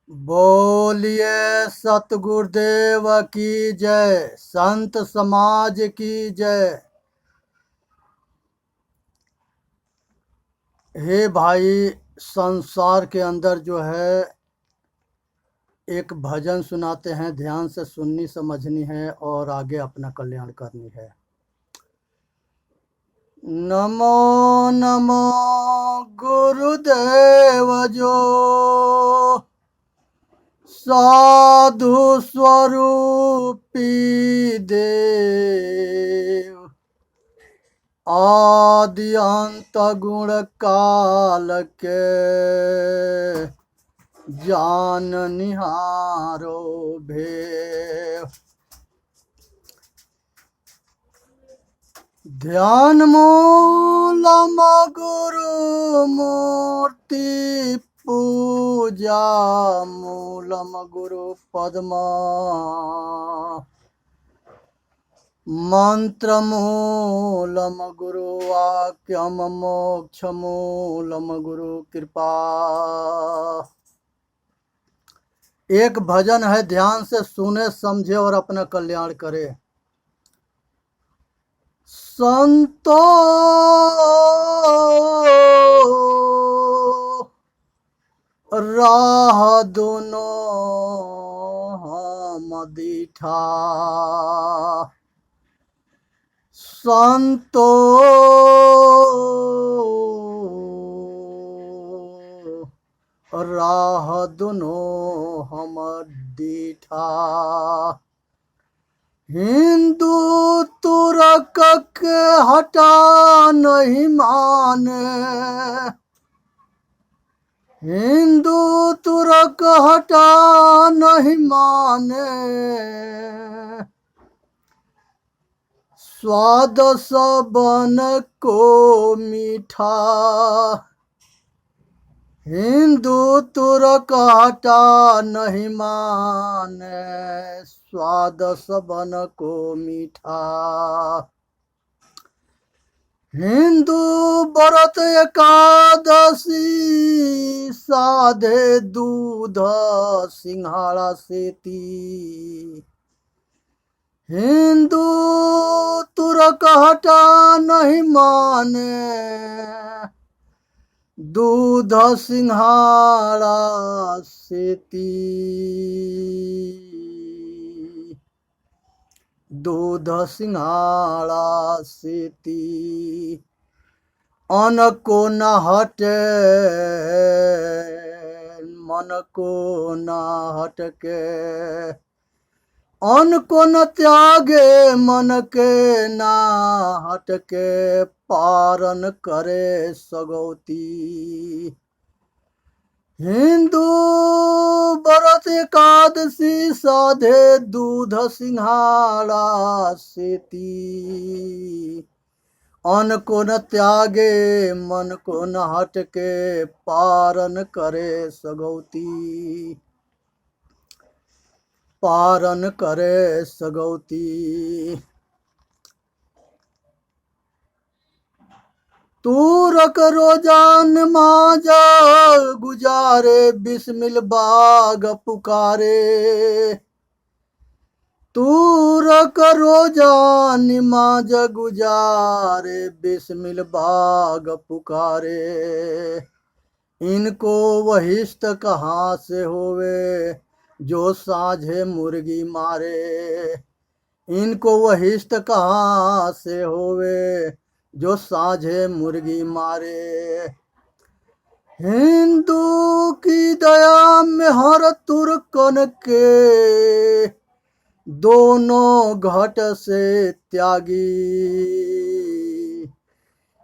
बोलिए सतगुरुदेव की जय। संत समाज की जय। हे भाई, संसार के अंदर जो है एक भजन सुनाते हैं, ध्यान से सुननी समझनी है और आगे अपना कल्याण करनी है। नमो नमो गुरुदेव जो साधु स्वरूपी देव, आदि अंत गुण काल के जान निहारो भेव। ध्यान मूलम गुरु मूर्ति पूजा मूलम गुरु पद्मा, मंत्र मूलम गुरु वाक्यम मोक्ष मूलम गुरु कृपा। एक भजन है, ध्यान से सुने समझे और अपना कल्याण करे। संतो राह दुनो हम दीठा, संतो राह दुनो हम दीठा। हिंदू तुरक के हटा नहीं माने, हिंदू तुरक हटा नहीं माने। स्वाद सबन को मीठा, हिंदू तुरक हटा नहीं माने। स्वाद सबन को मीठा। हिंदू व्रत एकादशी साधे दूध सिंघाड़ा सेती। हिंदू तुरक हटा नहीं माने, दूध सिंघाड़ा सेती। दूध सिंघाड़ा सेती। अन को न हटे मन को न हटके, अन को न त्यागे मन के ना हटके। पारन करे सगौती। हिंदू व्रत एकादशी साधे दूध सिंघाड़ा सेती। अन्न को न त्यागे मन को न हटके, पारन करे सगौती। पारन करे सगौती। तूरक रोजान माजा गुजारे, बिस्मिल बाग पुकारे। तूरक रोजान माज गुजारे, बिस्मिल बाग पुकारे। इनको वहिष्ठ कहाँ से होवे, जो साझे मुर्गी मारे। इनको वहिष्ठ कहाँ से होवे, जो साझे मुर्गी मारे। हिंदू की दया में हर तुर्कन के, दोनों घट से त्यागी।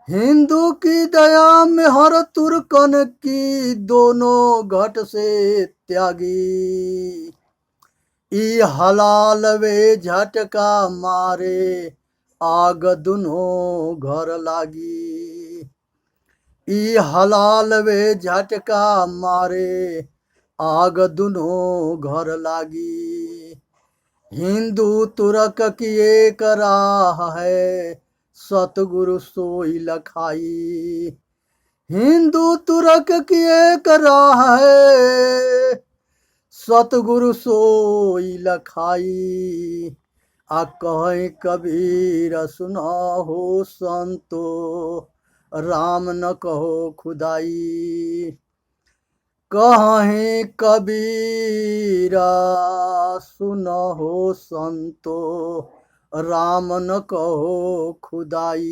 हिंदू की दया में हर तुर्कन की, दोनों घट से त्यागी। ई हलाल वे झटका मारे, आग दुनो घर लागी। ई हलाल वे झटका मारे, आग दुनो घर लागी। हिंदू तुरक की एक राह है, सतगुरु सोई लखाई। हिंदू तुरक की एक राह है, सतगुरु सोई लखाई, आ कहें कबीर सुना हो संतो, राम न कहो खुदाई। कहें कबीरा सुना हो संतो, राम न कहो खुदाई।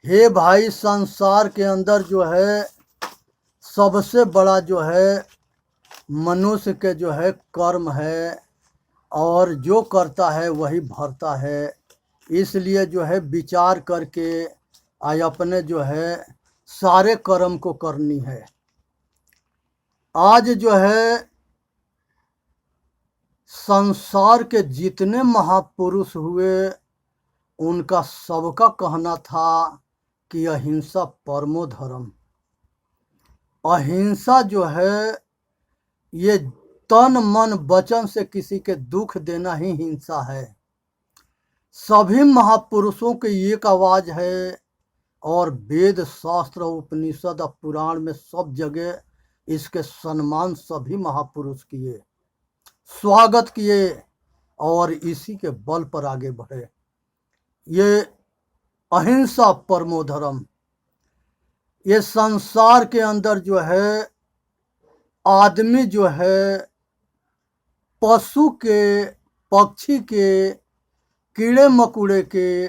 हे भाई, संसार के अंदर जो है सबसे बड़ा जो है मनुष्य के जो है कर्म है, और जो करता है वही भरता है। इसलिए जो है विचार करके अपने जो है सारे कर्म को करनी है। आज जो है संसार के जितने महापुरुष हुए उनका सबका कहना था कि अहिंसा परमो धर्म। अहिंसा जो है ये तन मन वचन से किसी के दुख देना ही हिंसा है। सभी महापुरुषों की एक आवाज है, और वेद शास्त्र उपनिषद और पुराण में सब जगह इसके सम्मान सभी महापुरुष किए, स्वागत किए, और इसी के बल पर आगे बढ़े। ये अहिंसा परमो धर्म। ये संसार के अंदर जो है आदमी जो है पशु के, पक्षी के, कीड़े मकोड़े के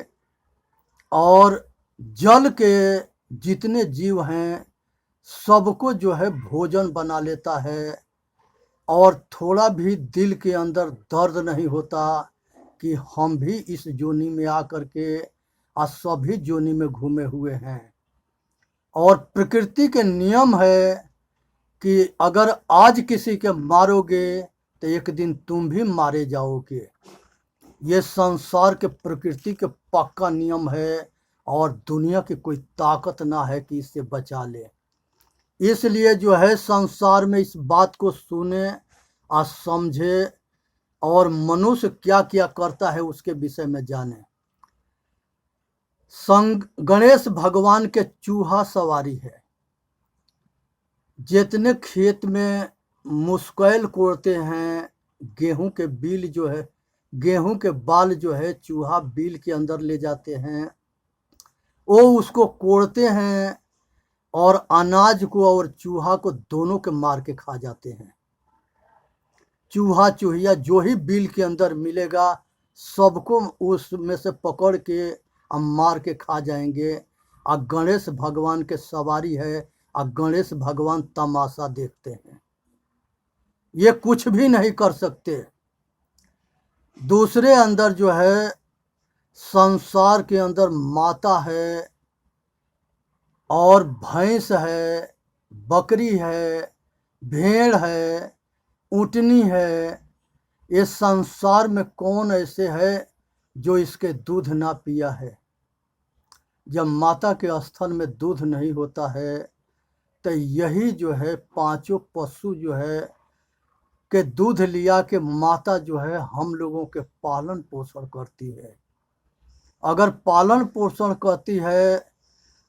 और जल के जितने जीव हैं सबको जो है भोजन बना लेता है, और थोड़ा भी दिल के अंदर दर्द नहीं होता कि हम भी इस जोनी में आकर के सभी जोनी में घूमे हुए हैं। और प्रकृति के नियम है कि अगर आज किसी के मारोगे तो एक दिन तुम भी मारे जाओगे। ये संसार के प्रकृति के पक्का नियम है, और दुनिया की कोई ताकत ना है कि इससे बचा ले। इसलिए जो है संसार में इस बात को सुने और समझे, और मनुष्य क्या क्या करता है उसके विषय में जाने। गणेश भगवान के चूहा सवारी है। जितने खेत में मुश्किल कोड़ते हैं, गेहूं के बील जो है, गेहूं के बाल जो है चूहा बील के अंदर ले जाते हैं, वो उसको कोड़ते हैं, और अनाज को और चूहा को दोनों के मार के खा जाते हैं। चूहा चूहिया जो ही बिल के अंदर मिलेगा सबको उसमें से पकड़ के मार के खा जाएंगे। और गणेश भगवान के सवारी है, और गणेश भगवान तमाशा देखते हैं, ये कुछ भी नहीं कर सकते। दूसरे अंदर जो है संसार के अंदर माता है, और भैंस है, बकरी है, भेड़ है, ऊँटनी है। ये संसार में कौन ऐसे है जो इसके दूध ना पिया है। जब माता के स्थल में दूध नहीं होता है तो यही जो है पांचों पशु जो है के दूध लिया के माता जो है हम लोगों के पालन पोषण करती है। अगर पालन पोषण करती है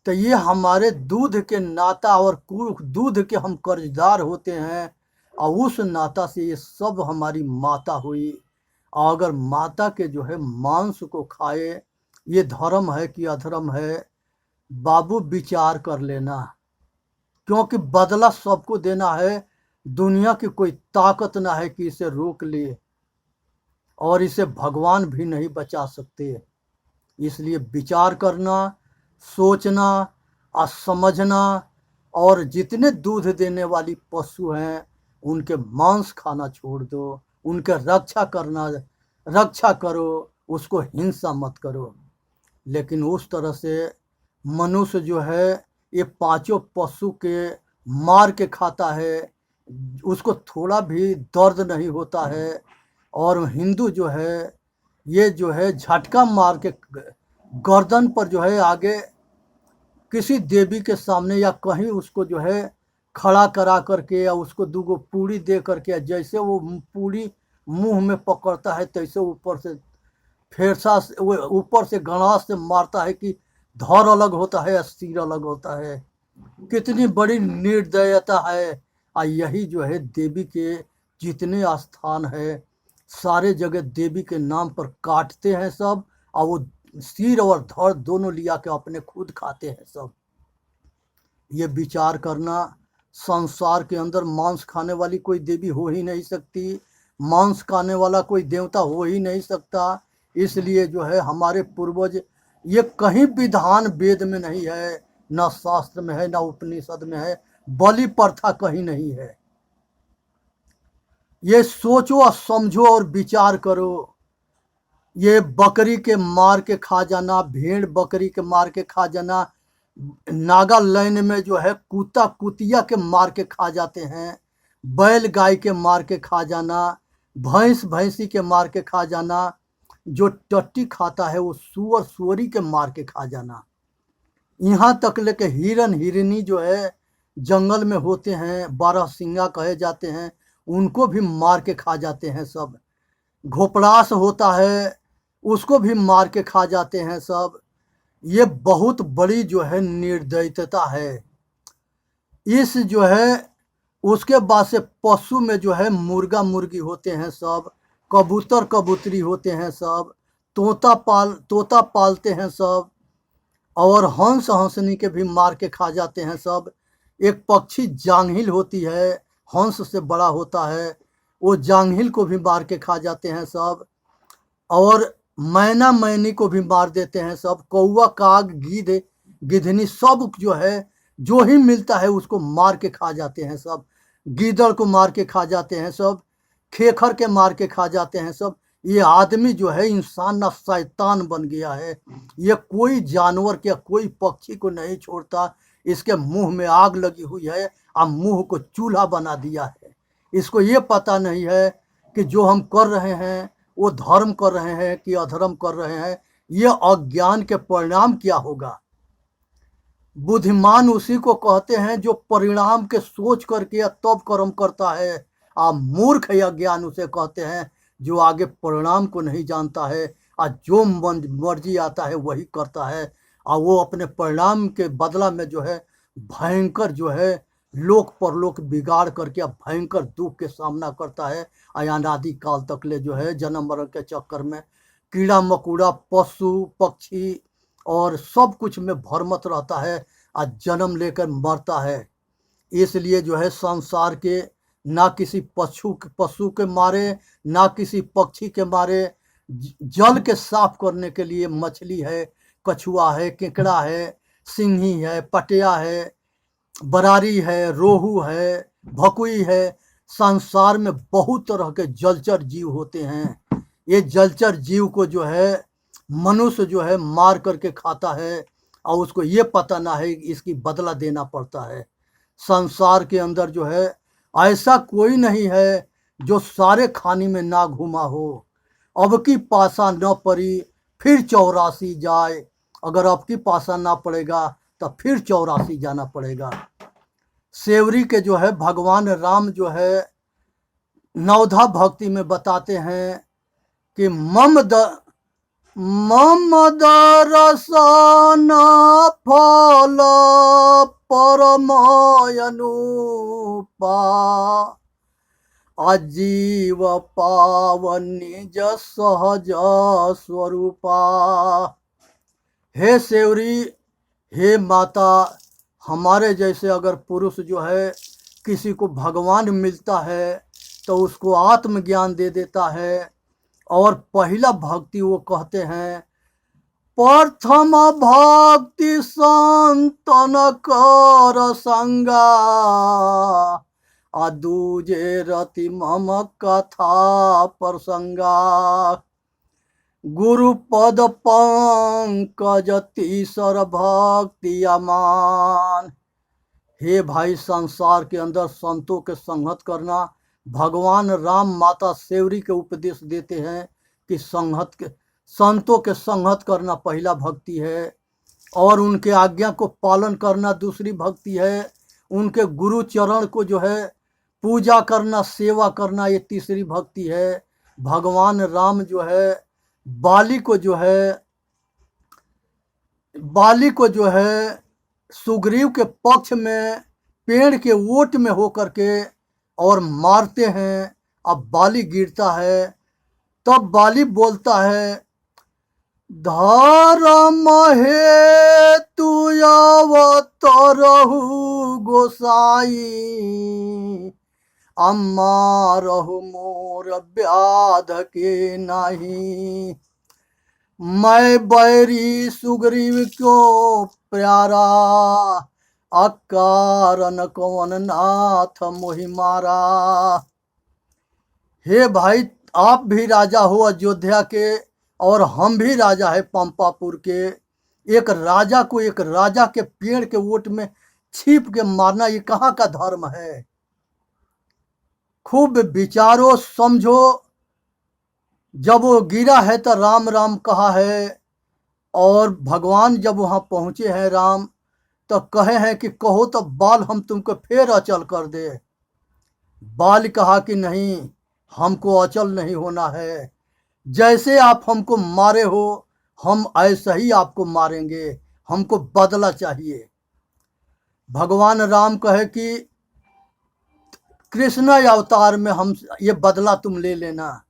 तो ये हमारे दूध के नाता और दूध के हम कर्जदार होते हैं, और उस नाता से ये सब हमारी माता हुई। और अगर माता के जो है मांस को खाए, ये धर्म है कि अधर्म है, बाबू विचार कर लेना, क्योंकि बदला सबको देना है। दुनिया की कोई ताकत ना है कि इसे रोक ले, और इसे भगवान भी नहीं बचा सकते। इसलिए विचार करना, सोचना और समझना, और जितने दूध देने वाली पशु हैं उनके मांस खाना छोड़ दो, उनके रक्षा करो, उसको हिंसा मत करो। लेकिन उस तरह से मनुष्य जो है ये पांचों पशु के मार के खाता है, उसको थोड़ा भी दर्द नहीं होता है। और हिंदू जो है ये जो है झटका मार के गर्दन पर जो है आगे किसी देवी के सामने या कहीं उसको जो है खड़ा करा करके, या उसको दूगो पूड़ी दे करके, जैसे वो पूड़ी मुंह में पकड़ता है तैसे ऊपर से फेरसा ऊपर से गणास से मारता है कि धड़ अलग होता है, सिर अलग होता है। कितनी बड़ी निर्दयता है और यही जो है देवी के जितने स्थान है सारे जगह देवी के नाम पर काटते हैं सब, और वो सिर और धड़ दोनों लिया के अपने खुद खाते हैं सब। ये विचार करना, संसार के अंदर मांस खाने वाली कोई देवी हो ही नहीं सकती, मांस खाने वाला कोई देवता हो ही नहीं सकता। इसलिए जो है हमारे पूर्वज, ये कहीं विधान वेद में नहीं है, ना शास्त्र में है, ना उपनिषद में है, बलि प्रथा कहीं नहीं है। ये सोचो और समझो और विचार करो। ये बकरी के मार के खा जाना, भेड़ बकरी के मार के खा जाना, नागालैंड में जो है कुत्ता कुतिया के मार के खा जाते हैं, बैल गाय के मार के खा जाना, भैंस भैंसी के मार के खा जाना, जो टट्टी खाता है वो सुअर सुअरी के मार के खा जाना। यहाँ तक लेके हिरन हिरनी जो है जंगल में होते हैं, बारहसिंगा कहे जाते हैं, उनको भी मार के खा जाते हैं सब। घोपड़ास होता है, उसको भी मार के खा जाते हैं सब। ये बहुत बड़ी जो है निर्दयता है। इस जो है उसके बाद से पशु में जो है मुर्गा मुर्गी होते हैं सब, कबूतर कबूतरी होते हैं सब, तोता पालते हैं सब, और हंस हंसनी के भी मार के खा जाते हैं सब। एक पक्षी जांघिल होती है, हंस से बड़ा होता है, वो जांघिल को भी मार के खा जाते हैं सब। और मैना मैनी को भी मार देते हैं सब। कौवा काग गीध गिधनी सब जो है, जो ही मिलता है उसको मार के खा जाते हैं सब। गीदड़ को मार के खा जाते हैं सब, खेखर के मार के खा जाते हैं सब। ये आदमी जो है इंसान ना शैतान बन गया है। ये कोई जानवर या कोई पक्षी को नहीं छोड़ता, इसके मुंह में आग लगी हुई है और मुंह को चूल्हा बना दिया है। इसको ये पता नहीं है कि जो हम कर रहे हैं वो धर्म कर रहे हैं कि अधर्म कर रहे हैं। ये अज्ञान के परिणाम क्या होगा। बुद्धिमान उसी को कहते हैं जो परिणाम के सोच करके तब कर्म करता है, और मूर्ख या ज्ञान उसे कहते हैं जो आगे परिणाम को नहीं जानता है और जो मर्जी आता है वही करता है, और वो अपने परिणाम के बदला में जो है भयंकर जो है लोक परलोक बिगाड़ करके अब भयंकर दुख के सामना करता है। अनादि काल तक ले जो है जन्म मरण के चक्कर में कीड़ा मकोड़ा पशु पक्षी और सब कुछ में भरमत रहता है और जन्म लेकर मरता है। इसलिए जो है संसार के ना किसी पशु के मारे, ना किसी पक्षी के मारे, जल के साफ करने के लिए मछली है, कछुआ है, केकड़ा है, सिंही है, पटिया है, बरारी है, रोहू है, भकुई है। संसार में बहुत तरह के जलचर जीव होते हैं। ये जलचर जीव को जो है मनुष्य जो है मार करके खाता है, और उसको ये पता ना है कि इसकी बदला देना पड़ता है। संसार के अंदर जो है ऐसा कोई नहीं है जो सारे खाने में ना घुमा हो। अब की पासा न पड़ी फिर 84 जाए, अगर अब की पासा ना पड़ेगा तो फिर 84 जाना पड़ेगा। सेवरी के जो है भगवान राम जो है नवधा भक्ति में बताते हैं कि मम दर्शन फल परमयनुपा, अजीव पावन निज सहज स्वरूपा। हे सेवरी, हे माता, हमारे जैसे अगर पुरुष जो है किसी को भगवान मिलता है तो उसको आत्मज्ञान दे देता है। और पहला भक्ति वो कहते हैं, प्रथम भक्ति संतन कर संगा, दूजे रति मम कथा प्रसंगा, गुरु पद पंकज तीसर भक्ति अमान। हे भाई, संसार के अंदर संतों के संगत करना, भगवान राम माता सेवरी के उपदेश देते हैं कि संतों के संगत करना पहला भक्ति है, और उनके आज्ञा को पालन करना दूसरी भक्ति है, उनके गुरु चरण को जो है पूजा करना सेवा करना ये तीसरी भक्ति है। भगवान राम जो है बाली को जो है सुग्रीव के पक्ष में पेड़ के ओट में होकर के और मारते हैं। अब बाली गिरता है, तब बाली बोलता है, धर्म हेतु अवतरहु गोसाई, अम्मारहु मोर व्याध के नाही। मैं बैरी सुग्रीव क्यों प्यारा, अकारण कौन नाथ मोहि मारा। हे भाई, आप भी राजा हो अयोध्या के और हम भी राजा है पंपापुर के। एक राजा को एक राजा के पेड़ के ओट में छिप के मारना, ये कहाँ का धर्म है? खूब विचारो, समझो। जब वो गिरा है तो राम राम कहा है, और भगवान जब वहां पहुंचे हैं राम, तो कहे हैं कि कहो तो बाल हम तुमको फिर अचल कर दे। बाल कहा कि नहीं, हमको अचल नहीं होना है। जैसे आप हमको मारे हो, हम ऐसा ही आपको मारेंगे, हमको बदला चाहिए। भगवान राम कहे कि कृष्ण अवतार में हम ये बदला तुम ले लेना।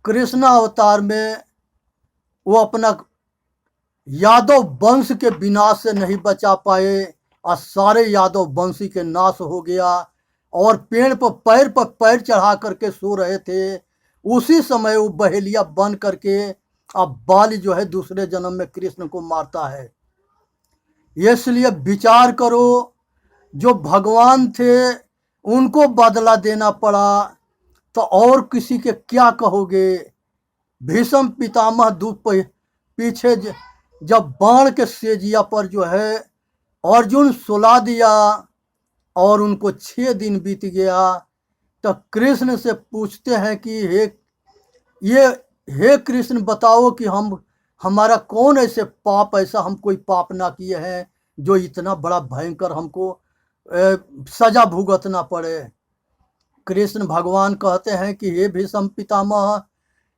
कृष्ण अवतार में वो अपना यादव वंश के विनाश से नहीं बचा पाए और सारे यादव वंशी के नाश हो गया। और पेड़ पर पैर चढ़ा करके सो रहे थे, उसी समय वो बहेलिया बन करके अब बाल जो है दूसरे जन्म में कृष्ण को मारता है। इसलिए विचार करो, जो भगवान थे उनको बदला देना पड़ा, तो और किसी के क्या कहोगे। भीष्म पितामह पीछे जब बाण के सेजिया पर जो है अर्जुन सुला दिया और उनको 6 दिन बीत गया, तो कृष्ण से पूछते हैं कि हे कृष्ण, बताओ कि हमारा कौन ऐसे पाप, ऐसा हम कोई पाप ना किए हैं जो इतना बड़ा भयंकर हमको सजा भुगतना पड़े। कृष्ण भगवान कहते हैं कि हे भीष्म पितामह,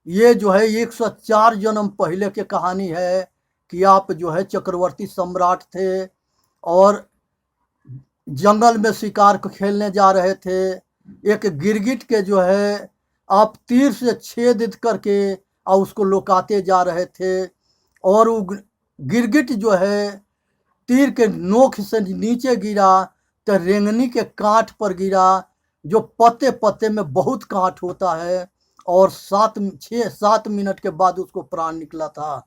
ये जो है 104 जन्म पहले की कहानी है कि आप जो है चक्रवर्ती सम्राट थे और जंगल में शिकार को खेलने जा रहे थे। एक गिरगिट के जो है आप तीर से छेदित करके और उसको लुकाते जा रहे थे, और वो गिरगिट जो है तीर के नोक से नीचे गिरा तो रेंगनी के कांट पर गिरा, जो पत्ते पत्ते में बहुत कांट होता है, और 6-7 मिनट के बाद उसको प्राण निकला था।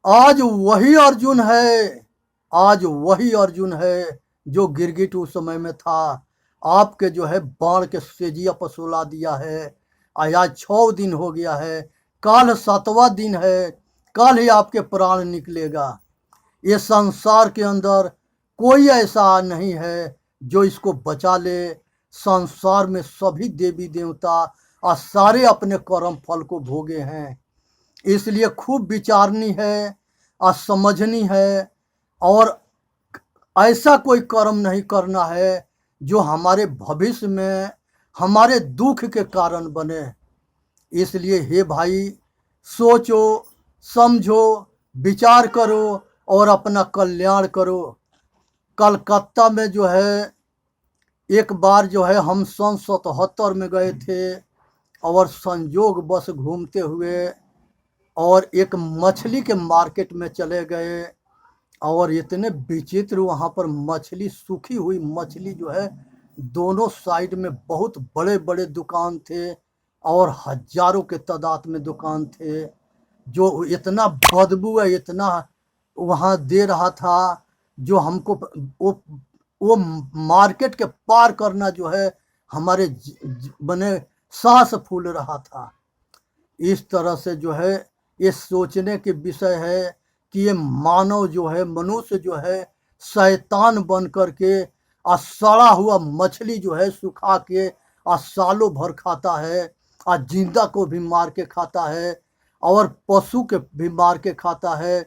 आज वही अर्जुन है, आज वही अर्जुन है जो गिरगिट उस समय में था। आपके जो है बाण के सेजिया पर सुला दिया है। आज 6 दिन हो गया है, कल 7वां दिन है, कल ही आपके प्राण निकलेगा। ये संसार के अंदर कोई ऐसा नहीं है जो इसको बचा ले। संसार में सभी देवी देवता और सारे अपने कर्म फल को भोगे हैं। इसलिए खूब विचारनी है और समझनी है, और ऐसा कोई कर्म नहीं करना है जो हमारे भविष्य में हमारे दुख के कारण बने। इसलिए हे भाई, सोचो, समझो, विचार करो और अपना कल्याण करो। कलकत्ता में जो है एक बार जो है हम 77 में गए थे, और संयोग बस घूमते हुए और एक मछली के मार्केट में चले गए, और इतने विचित्र वहाँ पर मछली, सूखी हुई मछली जो है, दोनों साइड में बहुत बड़े बड़े दुकान थे और हजारों के तादाद में दुकान थे, जो इतना बदबू है, इतना वहाँ दे रहा था, जो हमको वो मार्केट के पार करना जो है हमारे बने सांस फूल रहा था। इस तरह से जो है ये सोचने के विषय है कि ये मानव जो है, मनुष्य जो है, शैतान बन करके सड़ा हुआ मछली जो है सुखा के सालों भर खाता है, जिंदा को भी मार के खाता है, और पशु के भी मार के खाता है,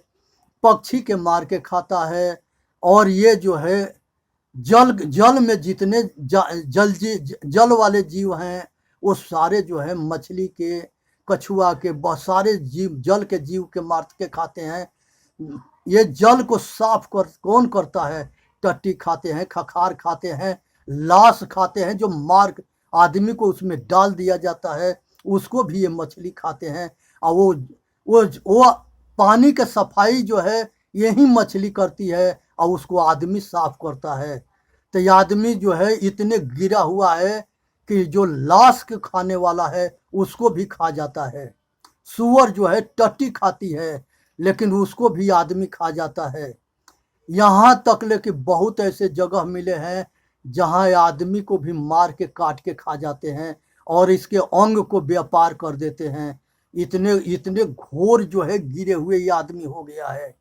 पक्षी के मार के खाता है। और ये जो है जल में जितने जल वाले जीव हैं, वो सारे जो है मछली के, कछुआ के, सारे जीव, जल के जीव के मार के खाते हैं। ये जल को साफ कौन करता है? टट्टी खाते हैं, खखार खाते हैं, लाश खाते हैं, जो मार आदमी को उसमें डाल दिया जाता है उसको भी ये मछली खाते हैं। और वो पानी के सफाई जो है यही मछली करती है और उसको आदमी साफ करता है। तो ये आदमी जो है इतने गिरा हुआ है कि जो लाश के खाने वाला है उसको भी खा जाता है। सूअर जो है टट्टी खाती है लेकिन उसको भी आदमी खा जाता है। यहाँ तक ले कि बहुत ऐसे जगह मिले हैं जहाँ आदमी को भी मार के काट के खा जाते हैं और इसके अंग को व्यापार कर देते हैं। इतने इतने घोर जो है गिरे हुए ये आदमी हो गया है,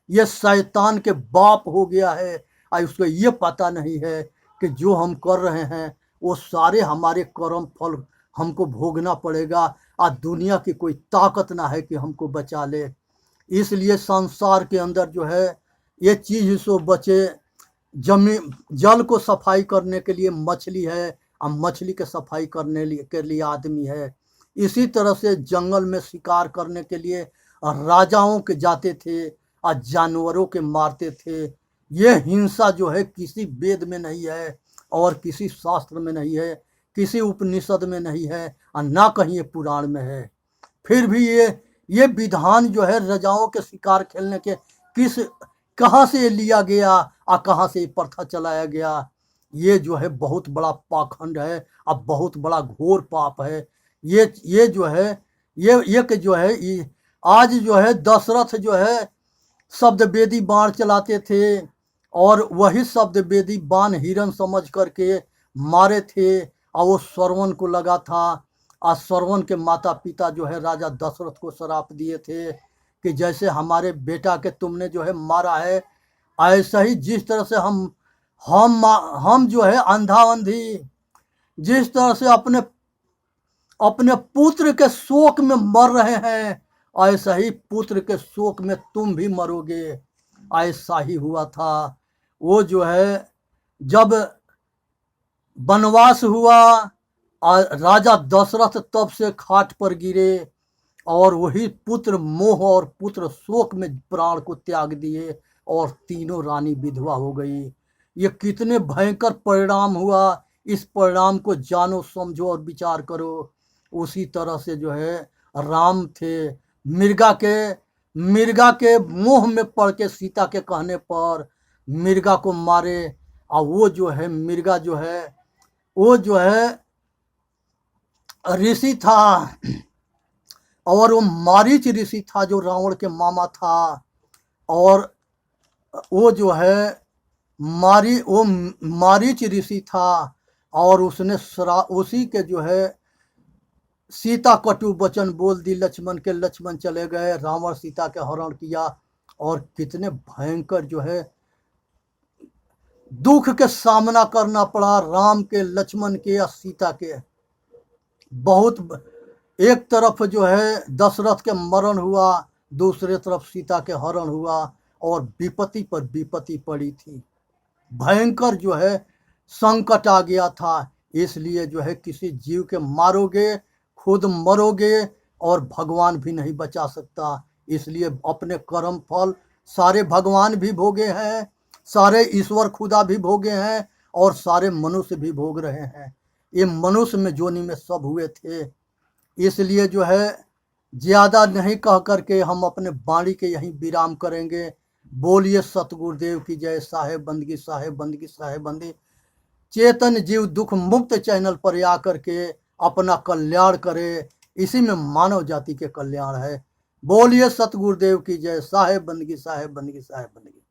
ये शैतान के बाप हो गया है। और उसको ये पता नहीं है कि जो हम कर रहे हैं वो सारे हमारे कर्म फल हमको भोगना पड़ेगा और दुनिया की कोई ताकत ना है कि हमको बचा ले। इसलिए संसार के अंदर जो है ये चीज सो बचे। जमीन जल को सफाई करने के लिए मछली है और मछली के सफाई करने के लिए आदमी है। इसी तरह से जंगल में शिकार करने के लिए राजाओं के जाते थे और जानवरों के मारते थे। ये हिंसा जो है किसी वेद में नहीं है और किसी शास्त्र में नहीं है, किसी उपनिषद में नहीं है और ना कहीं ये पुराण में है। फिर भी ये विधान जो है राजाओं के शिकार खेलने के कहाँ से लिया गया और कहाँ से प्रथा चलाया गया, ये जो है बहुत बड़ा पाखंड है और बहुत बड़ा घोर पाप है। ये जो है ये कि जो है आज जो है दशरथ जो है शब्द वेदी बाण चलाते थे और वही शब्द वेदी बाण हिरण समझ करके मारे थे और वो श्रवण को लगा था। और श्रवण के माता पिता जो है राजा दशरथ को श्राप दिए थे कि जैसे हमारे बेटा के तुमने जो है मारा है ऐसा ही जिस तरह से हम जो है अंधा अंधी जिस तरह से अपने पुत्र के शोक में मर रहे हैं ऐसा ही पुत्र के शोक में तुम भी मरोगे। ऐसा ही हुआ था। वो जो है जब वनवास हुआ राजा दशरथ तब से खाट पर गिरे और वही पुत्र मोह और पुत्र शोक में प्राण को त्याग दिए और तीनों रानी विधवा हो गई। ये कितने भयंकर परिणाम हुआ, इस परिणाम को जानो समझो और विचार करो। उसी तरह से जो है राम थे, मिर्गा के मोह में पड़ के सीता के कहने पर मिर्गा को मारे। और वो जो है मिर्गा जो है वो जो है ऋषि था और वो मारीच ऋषि था जो रावण के मामा था। और वो जो है मारीच ऋषि था और उसने उसी के जो है सीता कटु वचन बोल दी लक्ष्मण के। लक्ष्मण चले गए, रावण सीता के हरण किया और कितने भयंकर जो है दुख के सामना करना पड़ा राम के, लक्ष्मण के या सीता के। बहुत एक तरफ जो है दशरथ के मरण हुआ, दूसरे तरफ सीता के हरण हुआ और विपत्ति पर विपत्ति पड़ी थी। भयंकर जो है संकट आ गया था। इसलिए जो है किसी जीव के मारोगे खुद मरोगे और भगवान भी नहीं बचा सकता। इसलिए अपने कर्म फल सारे भगवान भी भोगे हैं, सारे ईश्वर खुदा भी भोगे हैं और सारे मनुष्य भी भोग रहे हैं। ये मनुष्य में जोनी में सब हुए थे। इसलिए जो है ज्यादा नहीं कह करके हम अपने वाणी के यहीं विराम करेंगे। बोलिए सतगुरुदेव की जय। साहेब बंदगी साहेब बंदगी साहेब बंदी। चेतन जीव दुख मुक्त चैनल पर आकर के अपना कल्याण करे, इसी में मानव जाति के कल्याण है। बोलिए सतगुरुदेव की जय। साहेब बंदगी साहेब बंदगी साहेब बंदगी।